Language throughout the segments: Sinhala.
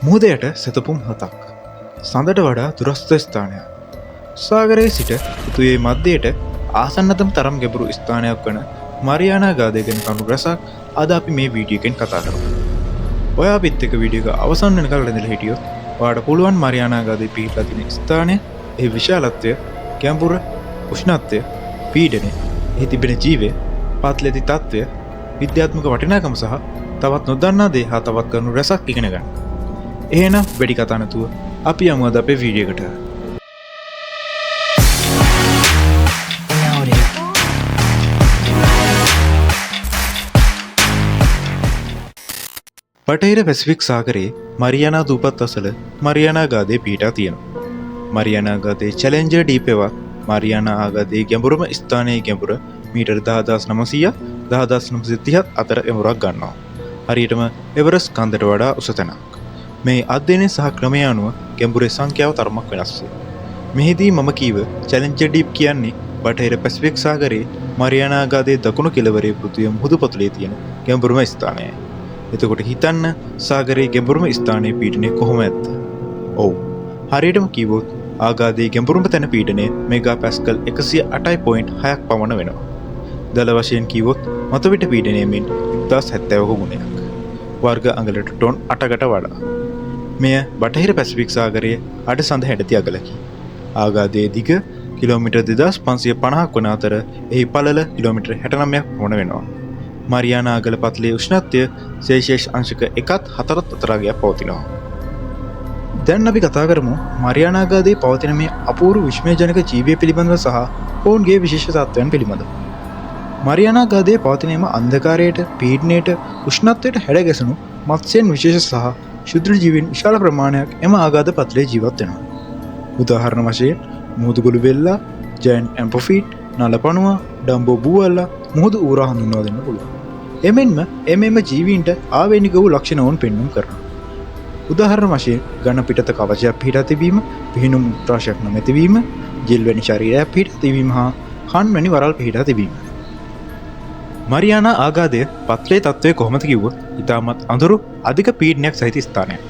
මුහුදයට සැතපුම් 7ක්. සඳට වඩා දුරස්ථ ස්ථානයක්. සාගරයේ සිට පෘථිවියේ මධ්‍යයට ආසන්නතම තරම් ගැඹුරු ස්ථානයක් වන මරියානා ගාදය ගැන කරුණු රසක් අද අපි මේ වීඩියෝ එකෙන් කතා කරමු. ඔයා අපිත් එක්ක වීඩියෝ එක අවසන් වෙනකල් රැඳිලා හිටියොත් ඔයාට පුළුවන් මරියානා ගාදයේ පිහිටලා තියෙන ස්ථානය, එහි විශාලත්වය, ගැඹුර, උෂ්ණත්වය, පීඩනය, එහි තිබෙන ජීවය, පාත්ලේති තත්ත්වය, විද්‍යාත්මක වටිනාකම සහ තවත් නොදන්නා දේ හා තවත් කරුණු රසක් ඉගෙන ගන්න. එහෙනම් වැඩි කතා නැතුව අපි යමු අද අපේ වීඩියෝ එකට. බටහිර පැසිෆික් සාගරයේ මරියානා දූපත් අසල මරියානා ගාදය පිහිටා තියෙනවා. මරියානා ගාදයේ චැලෙන්ජර් ඩීප් එකවත් මරියානා ආගාදයේ ගැඹුරම ස්ථානයේ ගැඹුර මීටර් 10900 10930 අතර ගැඹුරක් ගන්නවා. හරියටම එවරස්ට් කන්දට වඩා උස තැනක්. මේ අධ්‍යයනය සහ ක්‍රමය අනුව ගැඹුරේ සංඛ්‍යාව තරමක් වෙනස් වේ. මෙහිදී මම කීව චැලෙන්ජර් ඩීප් කියන්නේ බටහිර පැසිෆික් සාගරයේ මරියානා ආගාදයේ දකුණු කෙළවරේ පෘථිවිය මුහුදු පතුලේ තියෙන ගැඹුරම ස්ථානයයි. එතකොට හිතන්න සාගරයේ ගැඹුරම ස්ථානයේ පීඩනය කොහොම ඇද්ද? ඔව්. හරියටම කිව්වොත් ආගාදයේ ගැඹුරම තැන පීඩනය මෙගා පැස්කල් 108.6ක් පමණ වෙනවා. දල වශයෙන් කිව්වොත් මතුපිට පීඩනය මෙන් 1070ක ගුණයක්. වර්ග අඟලට ටොන් 8කට වඩා. මෙය බටහිර පැසිෆික් සාගරයේ අඩසඳ හැඩති අගලකි. ආගාදයේ දිග කිලෝමීටර් 2550ක් වන අතර එහි පළල කිලෝමීටර් 69ක් පමණ වෙනවා. මරියානා අගල පතලේ උෂ්ණත්වය සෙල්සියස් අංශක 1.4 අතරගයක් පවතිනවා. දැන් අපි කතා කරමු මරියානා ආගාදයේ පවතින මේ අපූර්ව විස්මයජනක ජීවිය පිළිබඳව සහ ඔවුන්ගේ විශේෂ තත්ත්වයන් පිළිබඳව. මරියානා ආගාදයේ පවතින එම අන්ධකාරයට, පීඩනයට, උෂ්ණත්වයට හැඩගැසුණු මත්ස්‍යයන් විශේෂ සහ ශුද්‍ර ජීවීන් විශාල ප්‍රමාණයක් එම ආගාද පතලේ ජීවත් වෙනවා. උදාහරණ වශයෙන් මුහුදුගොළු වෙල්ලා, ජයන්ට් ඇම්ෆොෆීට්, නලපණුවා, ඩම්බෝ බූවල්ලා, මුහුදු ඌරා හඳුන්වා දෙන්න පුළුවන්. එමෙන්ම එම ජීවීන්ට ආවේනික වූ ලක්ෂණ වුන් පෙන්වුම් කරනවා. උදාහරණ වශයෙන් ඝන පිටත කවචයක් පිහිටා තිබීම, පිහිනුම් රාශියක් නොමැතිවීම, ජෙල් වැනි ශරීරයක් පිහිටා තිබීම හා කන් වැනි වරල් පිහිටා තිබීම. මරියානා ආගාදය පත්ලේ තත්ත්වය කොහොමද කිව්වොත් ඉතාමත් අඳුරු අධික පීඩනයක් සහිත ස්ථානයක්.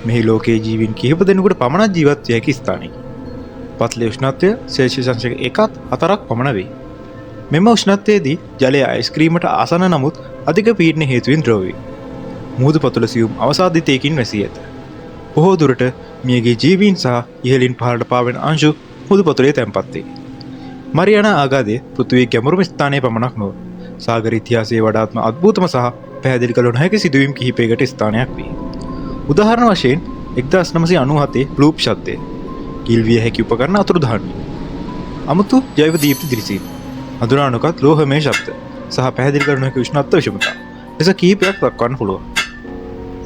මෙහි ලෝකයේ ජීවීන් කිහිප දෙනෙකුට පමණක් ජීවත් විය හැකි ස්ථානයකි. පත්ලේ උෂ්ණත්වය සෙල්සියස් අංශක 1.4ක් පමණ වේ. මෙම උෂ්ණත්වයේදී ජලය අයිස්ක්‍රීමට ආසන්න නමුත් අධික පීඩන හේතුවෙන් ද්‍රව වේ. මුහුදු පතුල සියුම් අවසාදිතයකින් වැසී ඇත. බොහෝ දුරට මියගේ ජීවීන් සහ ඉහළින් පහළට පාවෙන අංශු මුහුදු පතුලේ තැන්පත් වේ. මරියානා ආගාදය පෘථිවියේ ගැඹුරුම ස්ථානයේ පමණක් නොව සාගර ඉතිහාසයේ වඩාත්ම අద్භූතම සහ පැහැදිලි කළ නොහැකි සිදුවීම් කිහිපයකට ස්ථානයක් වේ. උදාහරණ වශයෙන් 1997 ප්ලූප් ශබ්දය කිල්විය හැකි උපකරණ අතුරුදහන් වී. අමුතු ජෛව දීප්ති දිලිසීම, හඳුනා නොගත් ලෝහමය ශබ්ද සහ පැහැදිලි කළ නොහැකි උෂ්ණත්ව විෂමතා ලෙස කිහිපයක් දක්වන්න පුළුවන්.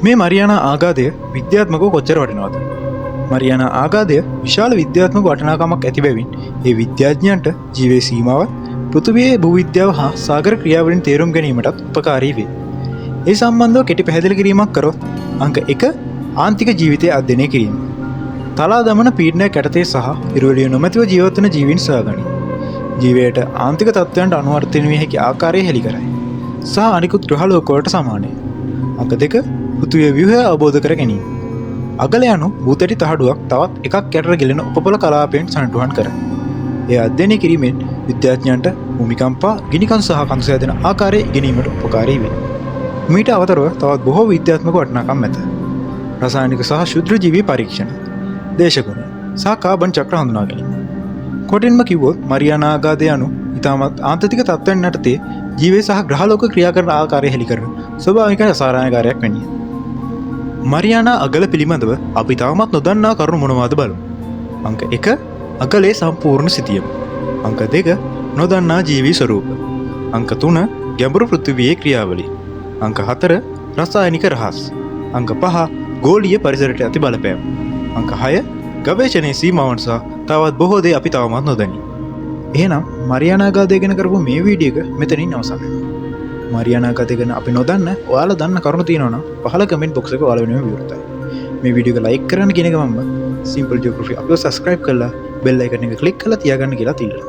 මේ මරියානා ආගාදය විද්‍යාත්මකව කොච්චර වටිනවද? මරියානා ආගාදය විශාල විද්‍යාත්මක වටිනාකමක් ඇති බැවින් ඒ විද්‍යාඥයන්ට ජීවයේ සීමාවත්, පෘථිවියේ භූවිද්‍යාව හා සාගර ක්‍රියාවලින් තේරුම් ගැනීමටත් උපකාරී වේ. ඒ සම්බන්ධව කෙටි පැහැදිලි කිරීමක් කරොත් අංක 1 ආන්තික ජීවිතය අධ්‍යයනය කිරීම. තලා දමන පීඩනයක් යටතේ සහ ඉරුවලිය නොමැතිව ජීවත් වන ජීවීන් සොයාගනී. ජීවයට ආන්තික තත්ත්වයන්ට අනුවර්තන විය හැකි ආකාරය හෙළි කරයි. සහ අනිකුත් ග්‍රහ ලෝකවලට සමානයි. අංක 2 පෘථිවියේ ව්‍යුහය අවබෝධ කර ගැනීම. අගල යනු භූතැටි තහඩුවක් තවත් එකක් යටට ගෙලෙන උපපොළ කලාපයෙන් සනටුහන් කරයි. එය අධ්‍යයනය කිරීමෙන් විද්‍යාඥයන්ට භූමිකම්පා, ගිනිකඳු සහ කඳු සෑදෙන ආකාරය ඉගෙනීමට උපකාරී වේ. මීට අමතරව තවත් බොහෝ විද්‍යාත්මක වටිනාකම් ඇත. රසායනික සහ ශුද්‍ර ජීවී පරීක්ෂණ, දේශගුණ සහ කාබන් චක්‍ර හඳුනා ගැනීම. කොටින්ම කිව්වොත් මරියානා ආගාදය යනු ඉතාමත් ආන්තරික තත්ත්වයන් යටතේ ජීවය සහ ග්‍රහලෝක ක්‍රියා කරන ආකාරය හෙළි කරන ස්වභාවික රසායනිකාරයක් වැනිය. මරියානා අගල පිළිබඳව අපි තාමත් නොදන්නා කරුණු මොනවාද බලමු. අංක 1 අගලේ සම්පූර්ණ සිතියම. අංක 2 නොදන්නා ජීවී ස්වරූප. අංක 3 ගැඹුරු පෘථිවියේ ක්‍රියාවලිය. අංක 4 රසායනික රහස්. අංක 5 ගෝලීය පරිසරයට ඇති බලපෑම. අංක 6 ගවේෂණයේ සීමාවන් සහ තවත් බොහෝ දේ අපි තවමත් නොදනි. එහෙනම් මරියානා ආගාදය ගැන කරපු මේ වීඩියෝ එක මෙතනින් අවසන් වෙනවා. මරියානා ආගාදය ගැන අපි නොදන්න ඔයාලා දන්න කරුණු තියෙනවා නම් පහළ කමෙන්ට් බොක්ස් එකේ ඔයාලා වෙනුවෙන් විවෘතයි. මේ වීඩියෝ එක ලයික් කරන්න කියන එක මම සිම්පල් ජියෝග්‍රැෆි අපිව සබ්ස්ක්‍රයිබ් කරලා බෙල් අයිකන් එක ක්ලික් කරලා තියාගන්න කියලා තියලා.